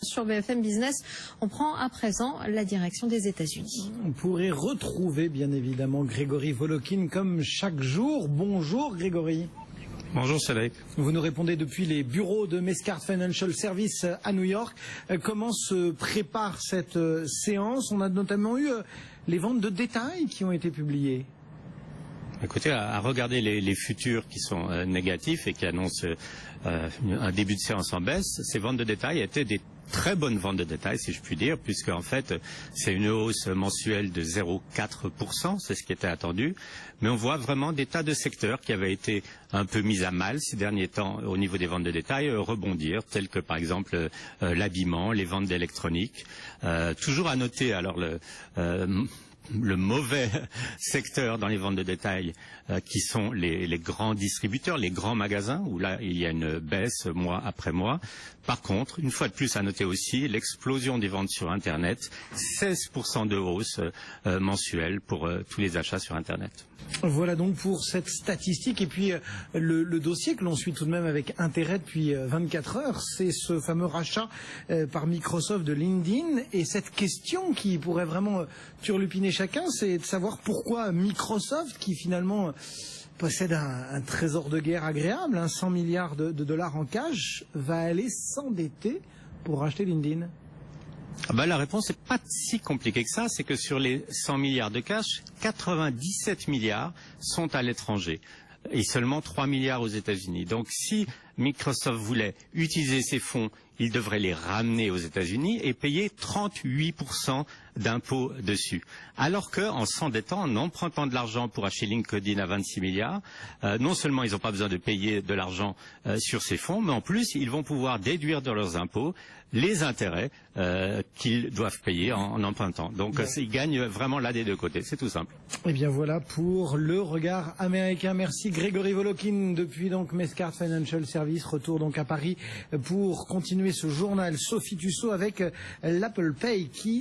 Sur BFM Business, on prend à présent la direction des États-Unis. On pourrait retrouver bien évidemment Grégory Volokin comme chaque jour. Bonjour Grégory. Bonjour Cédric. Vous nous répondez depuis les bureaux de Mescart Financial Services à New York. Comment se prépare cette séance? On a notamment eu les ventes de détail qui ont été publiées. Écoutez, à regarder les futurs qui sont négatifs et qui annoncent un début de séance en baisse, ces ventes de détail étaient des très bonnes ventes de détail, si je puis dire, puisque en fait c'est une hausse mensuelle de 0,4%, c'est ce qui était attendu, mais on voit vraiment des tas de secteurs qui avaient été un peu mis à mal ces derniers temps au niveau des ventes de détail rebondir, tels que par exemple l'habillement, les ventes d'électronique. Toujours à noter alors le mauvais secteur dans les ventes de détail qui sont les grands distributeurs, les grands magasins, où là il y a une baisse mois après mois. Par contre, une fois de plus à noter aussi l'explosion des ventes sur Internet, 16% de hausse mensuelle pour tous les achats sur Internet. Voilà donc pour cette statistique. Et puis le dossier que l'on suit tout de même avec intérêt depuis 24 heures, c'est ce fameux rachat par Microsoft de LinkedIn. Et cette question qui pourrait vraiment turlupiner chacun, c'est de savoir pourquoi Microsoft, qui finalement possède un trésor de guerre agréable, 100 milliards de dollars en cash, va aller s'endetter pour racheter LinkedIn. La réponse n'est pas si compliquée que ça, c'est que sur les 100 milliards de cash, 97 milliards sont à l'étranger et seulement 3 milliards aux États-Unis. Donc si Microsoft voulait utiliser ces fonds, il devrait les ramener aux États-Unis et payer 38% d'impôts dessus. Alors qu'en s'endettant, en empruntant de l'argent pour acheter LinkedIn à 26 milliards, non seulement ils n'ont pas besoin de payer de l'argent sur ces fonds, mais en plus ils vont pouvoir déduire de leurs impôts les intérêts qu'ils doivent payer en empruntant. Donc ils gagnent vraiment là des deux côtés, c'est tout simple. Et bien voilà pour le regard américain. Merci Grégory Volokin depuis donc Mescart Financial Services. Retour donc à Paris pour continuer ce journal Sophie Tussaud avec l'Apple Pay qui